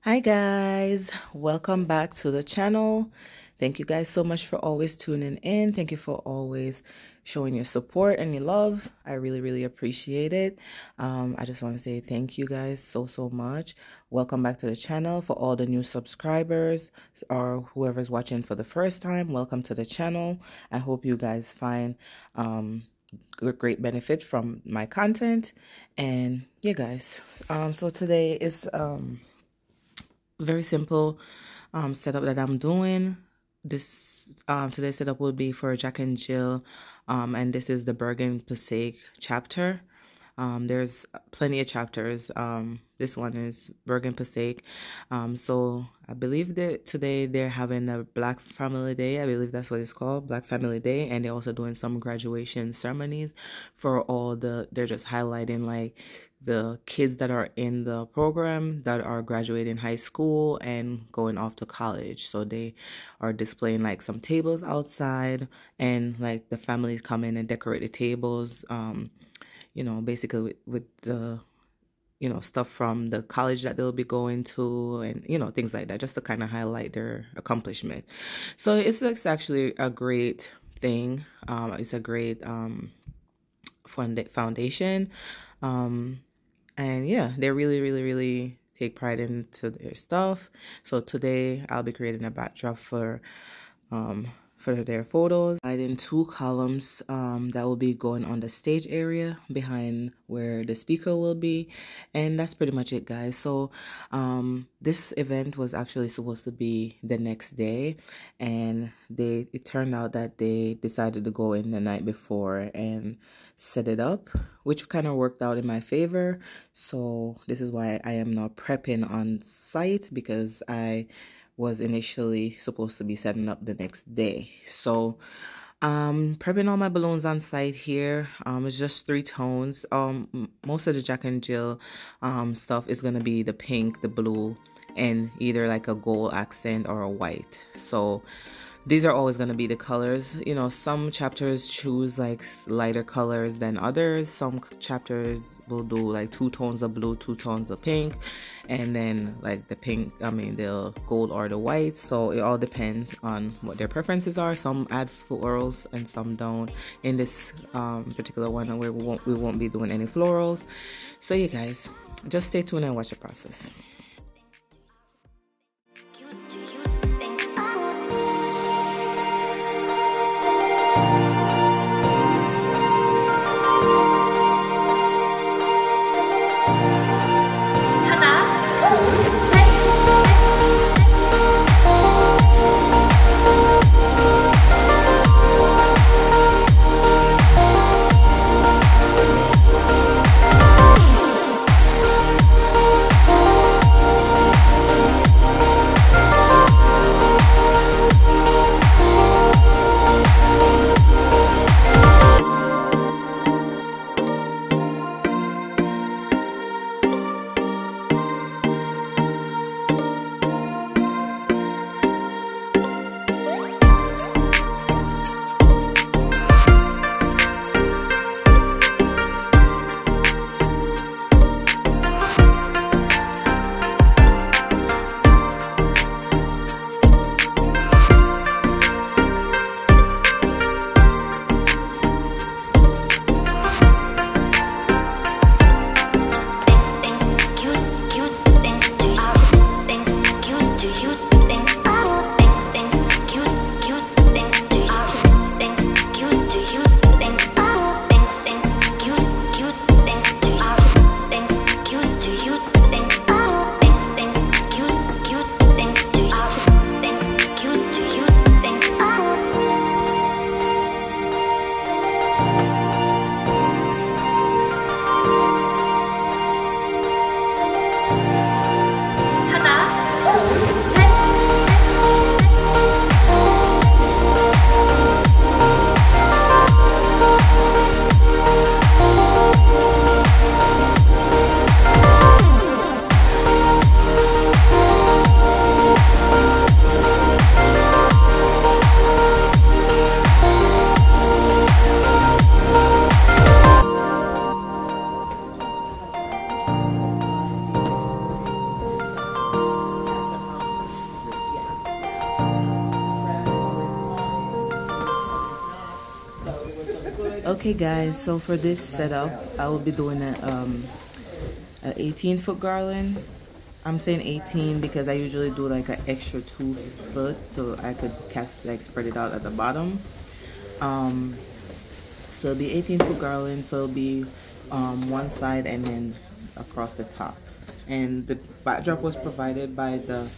Hi guys, welcome back to the channel. Thank you guys so much for always tuning in. Thank you for always showing your support and your love. I really appreciate it. I just want to say thank you guys so much. Welcome back to the channel. For all the new subscribers or whoever's watching for the first time, welcome to the channel. I hope you guys find great benefit from my content. And yeah guys, so today is very simple setup that I'm doing. This today's setup will be for Jack and Jill, and this is the Bergen Passaic chapter. There's plenty of chapters. This one is Bergen Passaic. So I believe that today they're having a Black Family Day. I believe that's what it's called, Black Family Day. And they're also doing some graduation ceremonies for all they're just highlighting like the kids that are in the program that are graduating high school and going off to college. So they are displaying like some tables outside, and like the families come in and decorate the tables. You know, basically with the, you know, stuff from the college that they'll be going to, and, you know, things like that, just to kind of highlight their accomplishment. So it's actually a great thing. It's a great foundation. And yeah, they really take pride into their stuff. So today I'll be creating a backdrop for their photos. I did 2 columns that will be going on the stage area behind where the speaker will be, and that's pretty much it, guys. So this event was actually supposed to be the next day, and it turned out that they decided to go in the night before and set it up, which kind of worked out in my favor. So this is why I am now prepping on site, because I was initially supposed to be setting up the next day. So prepping all my balloons on site here. It's just 3 tones. Most of the Jack and Jill stuff is gonna be the pink, the blue, and either like a gold accent or a white. So these are always going to be the colors. You know, some chapters choose like lighter colors than others. Some chapters will do like 2 tones of blue, 2 tones of pink, and then like the gold or the white. So it all depends on what their preferences are. Some add florals and some don't. In this particular one, we won't be doing any florals. So you guys, just stay tuned and watch the process. Okay guys, so for this setup I will be doing an 18-foot garland. I'm saying 18 because I usually do like an extra 2 foot so I could spread it out at the bottom. So it'll be 18-foot garland, so it'll be one side and then across the top. And the backdrop was provided by the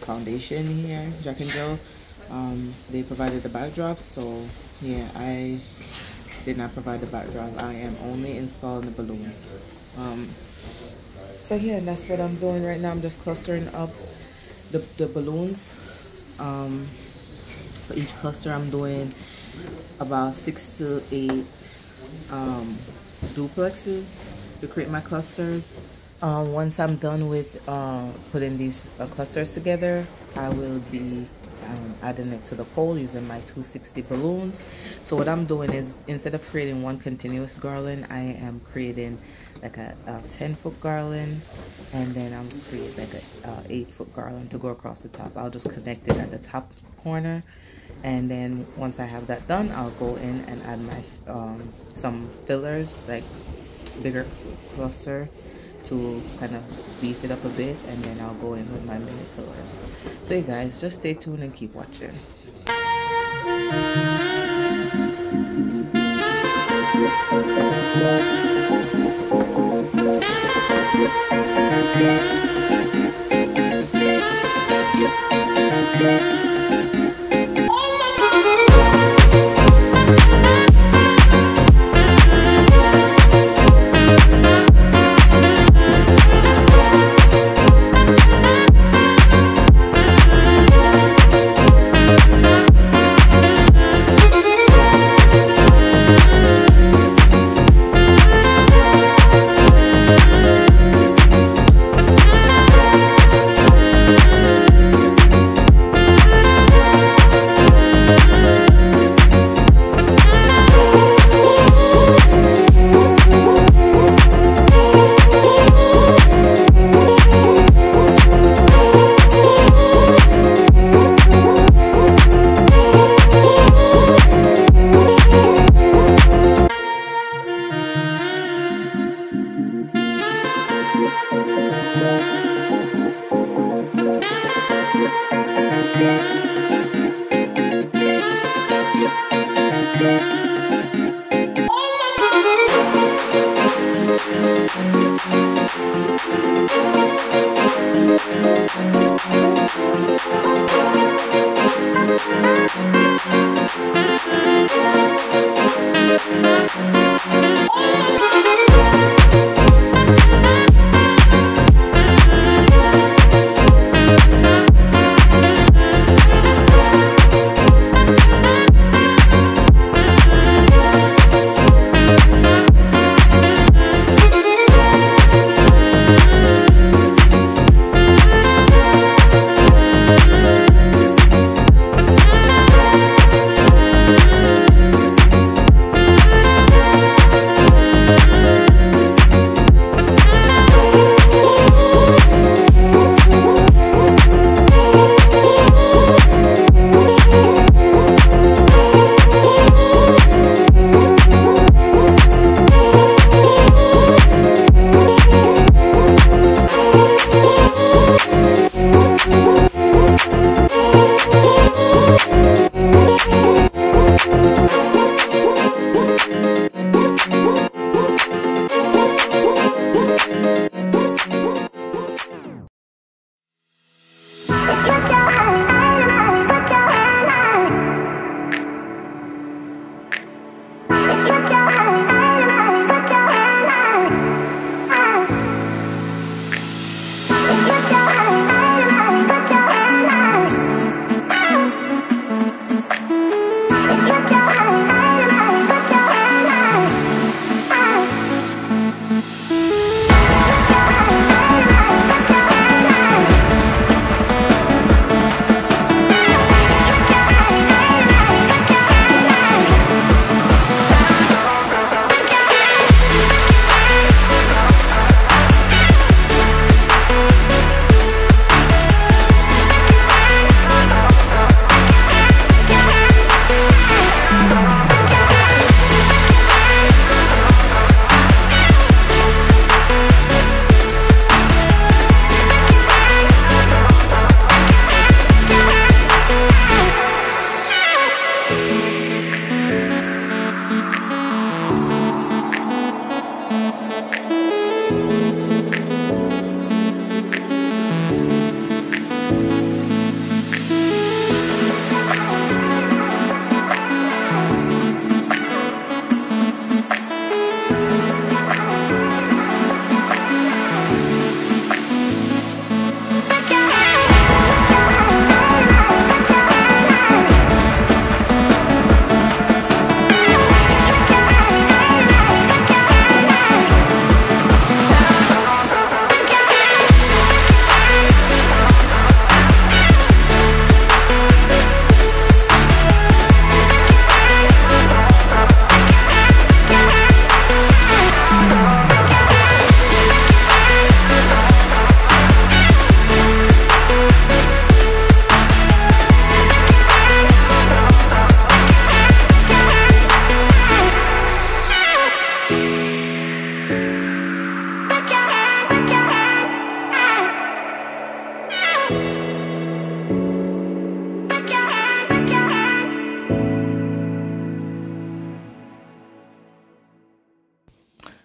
foundation here, Jack and Jill. They provided the backdrop, so yeah, I did not provide the backdrop. I am only installing the balloons. So yeah, that's what I'm doing right now. I'm just clustering up the balloons. For each cluster I'm doing about 6 to 8 duplexes to create my clusters. Once I'm done with putting these clusters together, I will be adding it to the pole using my 260 balloons. So what I'm doing is, instead of creating one continuous garland, I am creating like a 10-foot garland, and then I'm creating like a 8-foot garland to go across the top. I'll just connect it at the top corner, and then once I have that done, I'll go in and add my some fillers, like bigger cluster, to kind of beef it up a bit, and then I'll go in with my mini fillers. So you guys, just stay tuned and keep watching.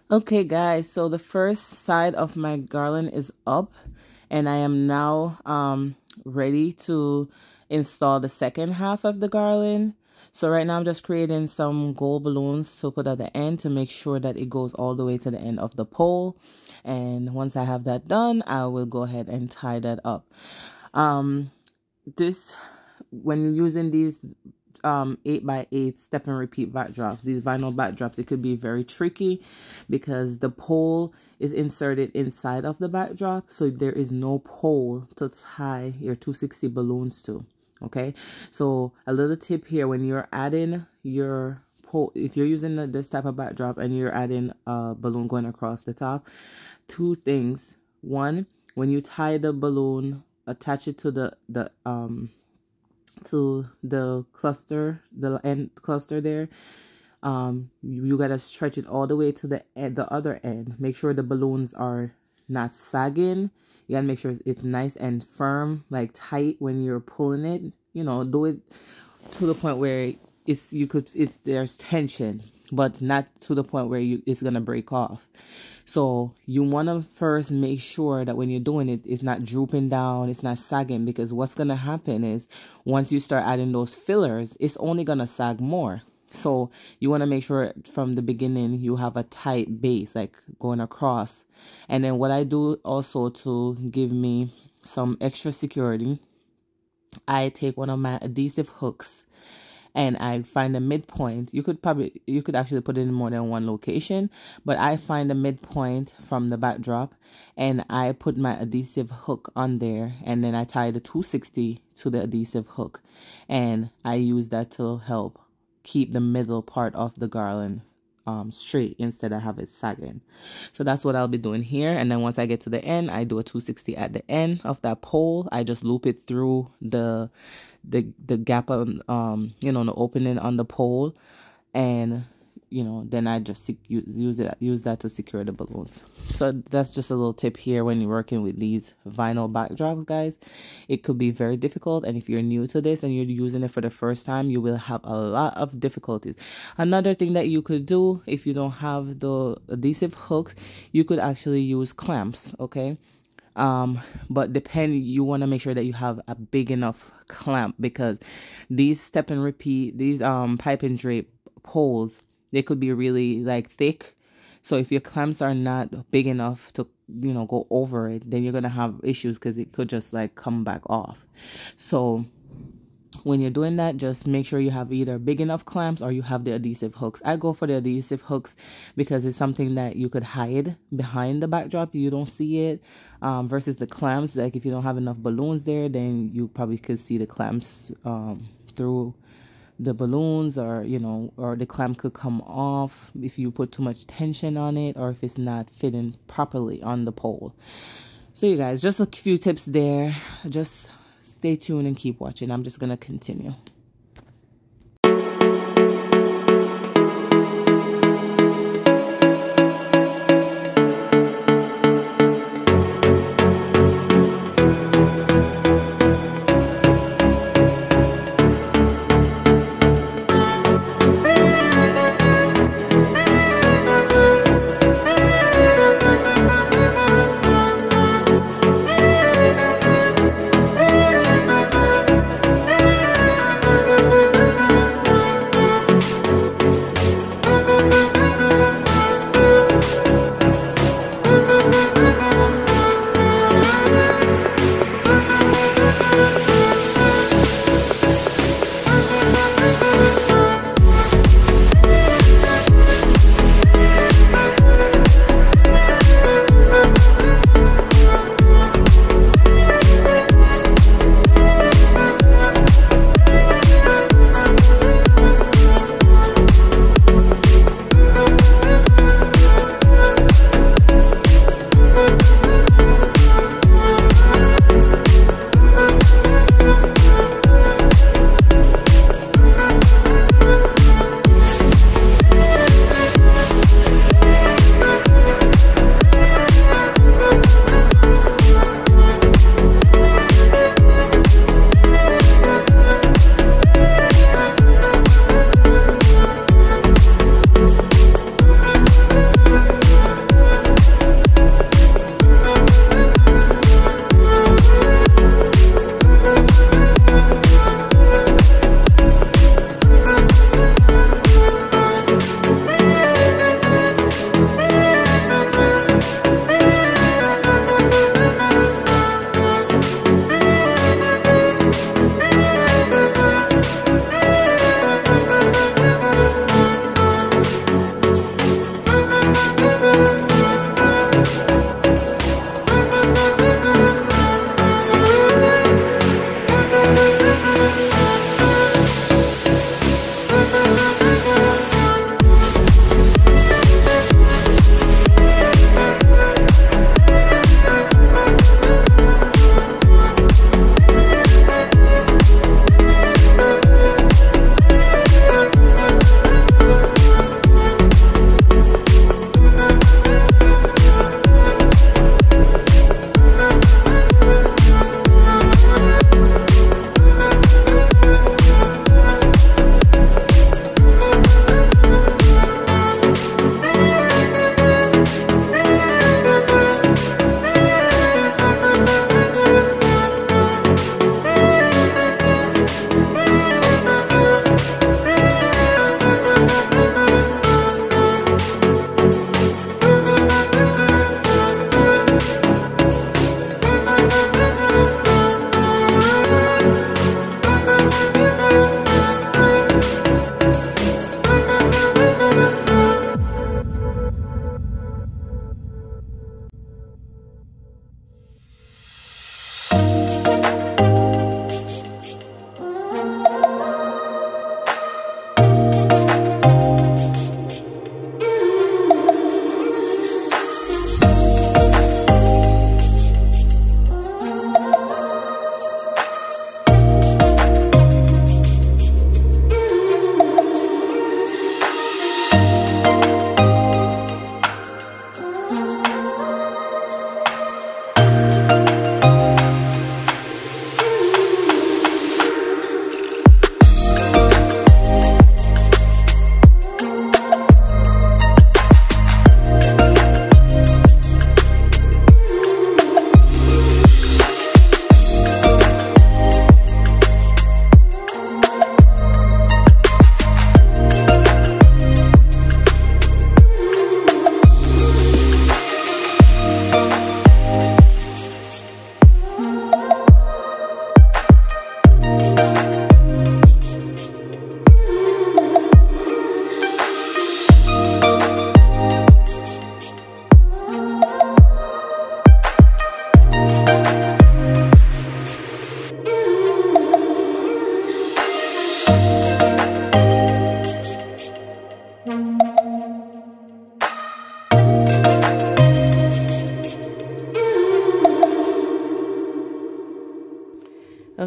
Okay guys, so the first side of my garland is up, and I am now ready to install the second half of the garland. So right now I'm just creating some gold balloons to put at the end to make sure that it goes all the way to the end of the pole. And once I have that done, I will go ahead and tie that up. When you're using these 8x8 step and repeat backdrops, these vinyl backdrops, it could be very tricky because the pole is inserted inside of the backdrop, so there is no pole to tie your 260 balloons to. Okay, so a little tip here: when you're adding your pole, if you're using this type of backdrop and you're adding a balloon going across the top, two things. One, when you tie the balloon, attach it to the cluster, the end cluster there. You gotta stretch it all the way to the other end. Make sure the balloons are not sagging. You gotta make sure it's nice and firm, like tight when you're pulling it. You know, do it to the point where there's tension, but not to the point where it's gonna break off. So you want to first make sure that when you're doing it, it's not drooping down, it's not sagging, because what's gonna happen is once you start adding those fillers, it's only gonna sag more. So you want to make sure from the beginning you have a tight base, like going across. And then what I do also to give me some extra security, I take one of my adhesive hooks and I find a midpoint. You could actually put it in more than one location, but I find a midpoint from the backdrop and I put my adhesive hook on there, and then I tie the 260 to the adhesive hook, and I use that to help keep the middle part of the garland straight instead of have it sagging. So that's what I'll be doing here. And then once I get to the end, I do a 260 at the end of that pole. I just loop it through the gap on the opening on the pole, and then I just use that to secure the balloons. So that's just a little tip here when you're working with these vinyl backdrops, guys. It could be very difficult, and if you're new to this and you're using it for the first time, you will have a lot of difficulties. Another thing that you could do, if you don't have the adhesive hooks, you could actually use clamps, okay? But you want to make sure that you have a big enough clamp, because these step and repeat, these pipe and drape poles, they could be really like thick. So if your clamps are not big enough to go over it, then you're gonna have issues because it could just like come back off. So when you're doing that, just make sure you have either big enough clamps or you have the adhesive hooks. I go for the adhesive hooks because it's something that you could hide behind the backdrop. You don't see it, versus the clamps. Like if you don't have enough balloons there, then you probably could see the clamps through the balloons, or the clamp could come off if you put too much tension on it, or if it's not fitting properly on the pole. So you guys, just a few tips there. Just stay tuned and keep watching. I'm just gonna continue.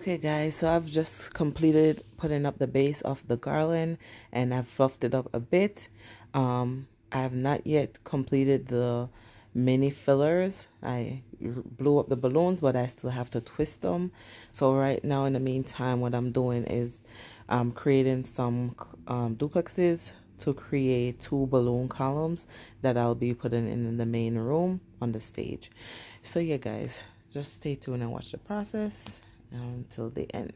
Okay guys, so I've just completed putting up the base of the garland and I've fluffed it up a bit. I have not yet completed the mini fillers. I blew up the balloons, but I still have to twist them. So right now in the meantime, what I'm doing is creating some duplexes to create 2 balloon columns that I'll be putting in the main room on the stage. So yeah guys, just stay tuned and watch the process until the end.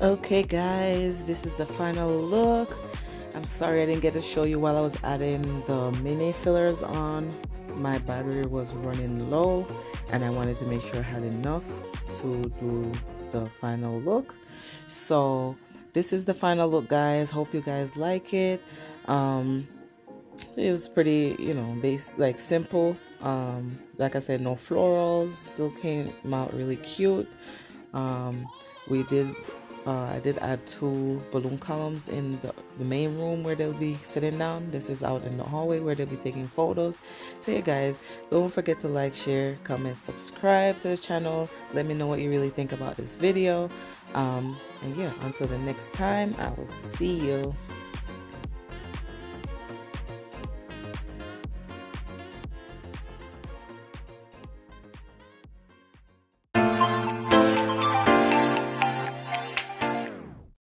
Okay guys, this is the final look. I'm sorry I didn't get to show you while I was adding the mini fillers on. My battery was running low and I wanted to make sure I had enough to do the final look. So this is the final look guys. Hope you guys like it. It was pretty, you know, like simple. Like I said, no florals, still came out really cute. I did add 2 balloon columns in the main room where they'll be sitting down. This is out in the hallway where they'll be taking photos. So yeah guys, don't forget to like, share, comment, subscribe to the channel. Let me know what you really think about this video. And yeah, until the next time, I will see you.